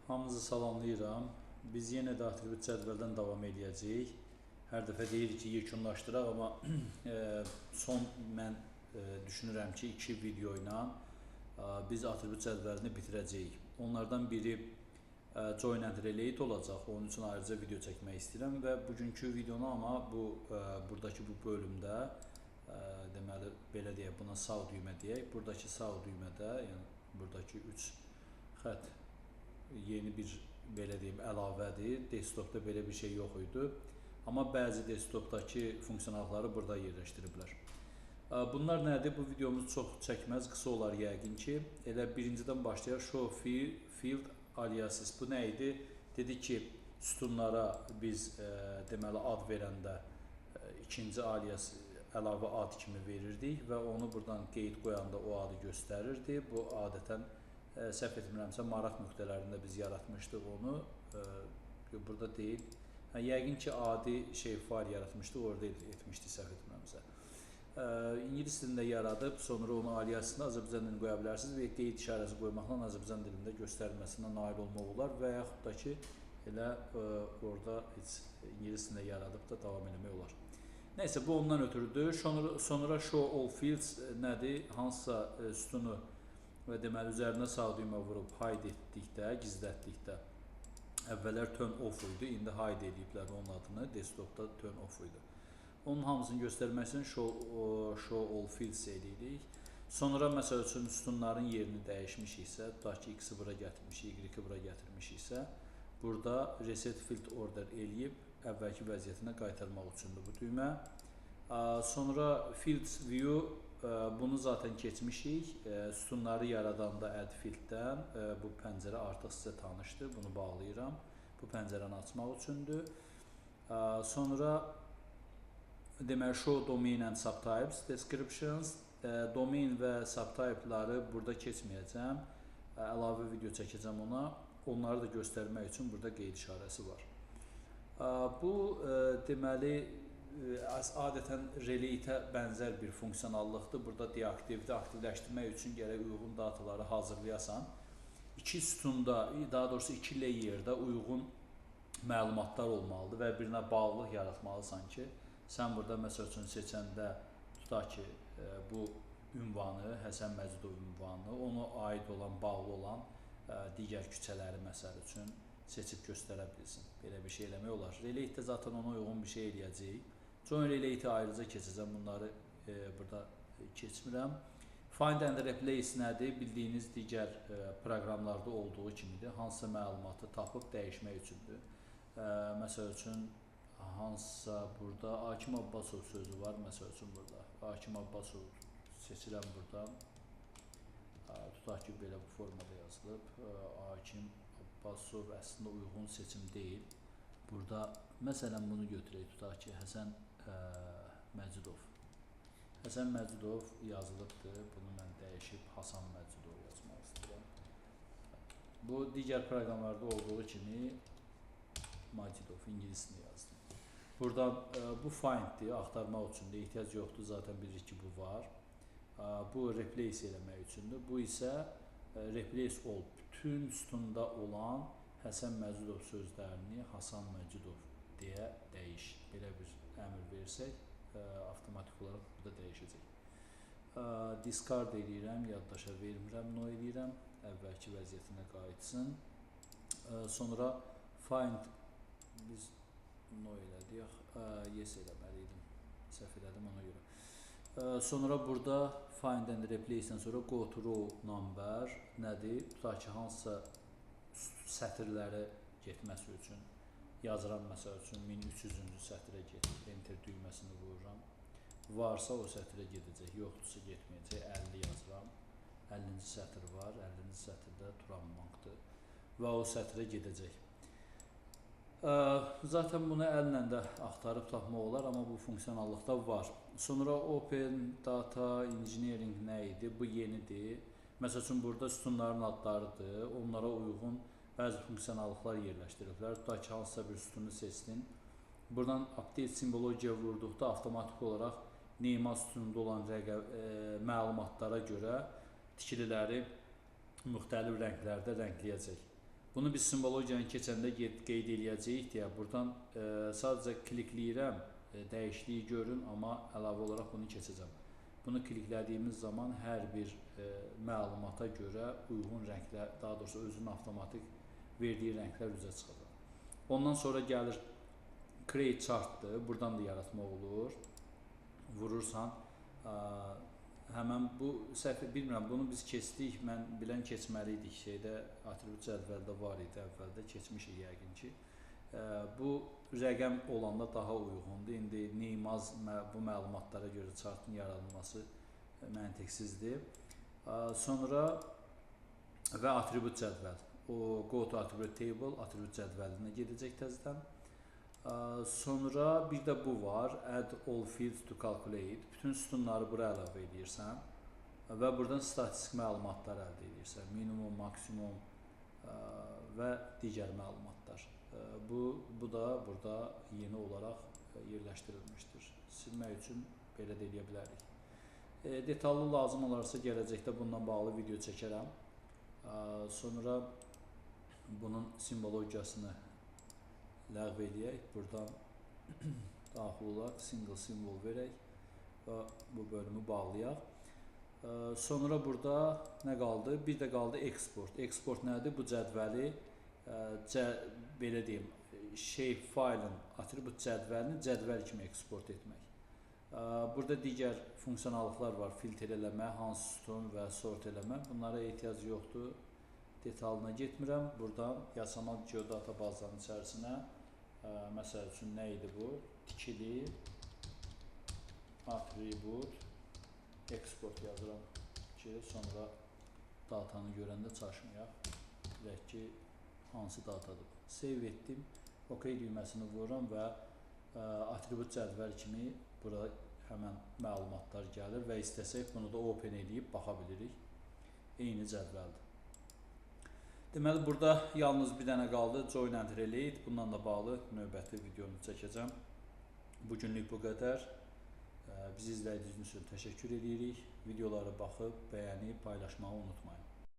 Hamınızı salamlayıram. Biz yenə də atribut cədvəldən davam edəcəyik. Hər dəfə deyirik ki, yekunlaşdıraq, amma son mən düşünürəm ki, 2 video ilə biz atribut cədvəlini bitirəcəyik. Onlardan biri Join and Relate olacaq. Onun üçün ayrıca video çəkmək istəyirəm və bugünkü videonu amma buradakı bu bölümdə deməli belə deyək, buna sağ düymə deyək. Buradakı sağ düymədə, yəni buradakı 3 xətt yeni bir belə deyim əlavədir. Desktopda belə bir şey yox idi. Amma bəzi desktopdakı funksiyonalları burada yerləşdiriblər. Bunlar nədir? Bu videomuz çox çəkməz, qısa olar yəqin ki. Elə birincidən başlayaq. Show field aliases. Bu nə idi? Dedi ki, sütunlara biz deməli ad verəndə ikinci alias əlavə ad kimi verirdik və onu buradan qeyd qoyanda o adı göstərirdi. Bu adətən səhv etmirəmsə maraq nöqtələrində biz yaratmışdıq onu. Burada deyil. Yəqin ki, adi fayl yaratmışdıq, orada etmişdik səhv etmirəmsə. İngilis dilində yaradıb, sonra onu aliasında Azərbaycan dilində qoya bilərsiniz və qeyd işarəsi qoymaqla Azərbaycan dilində göstərilməsinə nail olmaq olar və yaxud da ki, elə orada heç İngilis dilində yaradıb da davam eləmək olar. Nəysə, bu ondan ötürüdür. Sonra show all fields nədir? Hansısa sütunu və deməli üzərinə sağ düymə vurub hide etdikdə, gizlətdikdə əvvəllər turn off idi, indi hide ediblər onun adını, desktopda turn off idi. Onun hamısını göstərmək üçün show all fields edirik. Sonra məsəl üçün sütunların yerini dəyişmişiksə, tutaq ki, x-i bura gətirmişik, y-i bura gətirmişiksə, burada reset field order eləyib əvvəlki vəziyyətinə qaytarmaq üçündür bu düymə. Sonra fields view, bunu zaten keçmişik. Sütunları yaradanda add fielddən bu pəncərə artıq sizə tanışdır. Bunu bağlayıram. Bu pəncərəni açmaq üçündür. Sonra deməli show domain and subtypes descriptions. Domain və subtype'ları burada keçməyəcəm. Əlavə video çəkəcəm ona. Onları da göstərmək üçün burada qeyd işarəsi var. Bu deməli adətən relate-ə bənzər bir funksiyonallıqdır. Burada deaktivdə aktivləşdirmək üçün gərək uyğun dataları hazırlayasan. İki sütunda, daha doğrusu iki layer'da uyğun məlumatlar olmalıdır və birinə bağlılıq yaratmalısan ki, sən burada məsəl üçün seçəndə tutaq ki, bu ünvanı, Həsən Məcidov ünvanı, ona aid olan, bağlı olan digər küçələri məsəl üçün seçib göstərə bilsin. Belə bir şey eləmək olar. Relate-də zaten ona uyğun bir şey eləyəcəyik. Join Relate-i ayrıca keçəcəm, bunları burada keçmirəm. Find and Replace nədir? Bildiyiniz digər proqramlarda olduğu kimidir. Hansısa məlumatı tapıb dəyişmək üçündür. Məsəl üçün, hansısa burada Hakim Abbasov sözü var, məsəl üçün burada. Hakim Abbasov seçirəm buradan. Tutaq ki, belə bu formada yazılıb. Hakim Abbasov əslində uyğun seçim deyil. Burada, məsələn, bunu götürək, tutaq ki, Həsən Məcidov. Həsən Məcidov yazılıbdır. Bunu mən dəyişib Hasan Məcidov yazmaq istəyirəm. Bu, digər proqramlarda olduğu kimi Məcidov, ingilisini yazdım. Buradan bu finddir, axtarmaq üçündür. Ehtiyac yoxdur, zaten bilirik ki, bu var. Bu replace eləmək üçündür. Bu isə replace all, bütün sütunda olan Həsən Məcidov sözlərini Hasan Məcidov deyə dəyiş. Belə bir əmr versək, avtomatik olaraq burada dəyişəcək. Discard eləyirəm, yaddaşa vermirəm, no eləyirəm, əvvəlki vəziyyətinə qayıtsın. Sonra find, biz no elədik, yes eləməliydim, səhv elədim ona görə. Sonra burada find and replace-dən sonra go to row number nədir? Tutaq ki, hansısa sətirləri getməsi üçün yazıram, məsəl üçün 1300-cü sətrə gedib, enter düyməsini vururam. Varsa o sətrə gedəcək, yoxdursa getməyəcək, 50 yazıram. 50-ci sətr var, 50-ci sətrdə Turan bankdır və o sətrə gedəcək. Zaten bunu əllə də axtarıb tapmaq olar, amma bu funksiyonallıqda var. Sonra Open Data Engineering nə idi? Bu yenidir. Məsəl üçün, burada sütunların adlarıdır, onlara uyğun bəzi funksiyonallıqlar yerləşdiriblər. Tutaq ki, hansısa bir sütunu seçdin. Buradan update simvologiya vurduqda avtomatik olaraq Neyman sütununda olan məlumatlara görə tikililəri müxtəlif rənglərdə rəngləyəcək. Bunu biz simbologiyanı keçəndə qeyd eləyəcəyik deyə buradan sadəcə klikləyirəm, dəyişikliyi görün, amma əlavə olaraq bunu keçəcəm. Bunu kliklədiyimiz zaman hər bir məlumata görə uyğun rənglər, daha doğrusu özünün avtomatik verdiyi rənglər üzə çıxacaq. Ondan sonra gəlir Create Chart'dır. Buradan da yaratmaq olur. Vurursan, həmən bu səhv bilmirəm, bunu biz keçdik, mən bilən keçməliydik şeydə, atribut cədvəldə var idi, əvvəldə keçmişik yəqin ki. Bu rəqəm olanda daha uyğundur. İndi Neymaz bu məlumatlara görə chartın yaradılması məntiqsizdir. Sonra və atribut cədvəl. O Go to Attribute Table atribut cədvəlinə gedəcək təzədən. Sonra bir də bu var, Add all fields to calculate. Bütün sütunları bura əlavə edirsən və buradan statistik məlumatlar əldə edirsən. Minimum, maksimum və digər məlumatlar. Bu da burada yeni olaraq yerləşdirilmişdir. Silmək üçün belə də edə bilərik. Detallı lazım olarsa gələcəkdə bununla bağlı video çəkərəm. Sonra bunun simvologiyasını ləğv edək. Buradan daxil olaraq single simbol verək və bu bölümü bağlayaq. Sonra burada nə qaldı? Bir də qaldı export. Export nədir? Bu cədvəli belə deyim, shape faylın atribut cədvəlini cədvəl kimi eksport etmək. Burada digər funksiyonallıqlar var. Filtr eləmə, hansı sütun və sort eləmə. Bunlara ehtiyac yoxdur. Detalına getmirəm. Buradan yasamal geodata bazanın içərisinə məsəl üçün nə idi bu? Tikili atribut export yazıram ki, sonra datanı görəndə çaşmayaq. Bilək ki, hansı datadır. Save etdim. OK düyməsini vururam və atribut cədvəl kimi bura həmən məlumatlar gəlir və istəsək bunu da open edib baxa bilirik. Eyni cədvəldir. Deməli, burada yalnız bir dənə qaldı, Join and Relate. Bundan da bağlı növbəti videonu çəkəcəm. Bugünlük bu qədər. Bizi izlədiyiniz üçün təşəkkür edirik. Videoları baxıb, bəyənib, paylaşmağı unutmayın.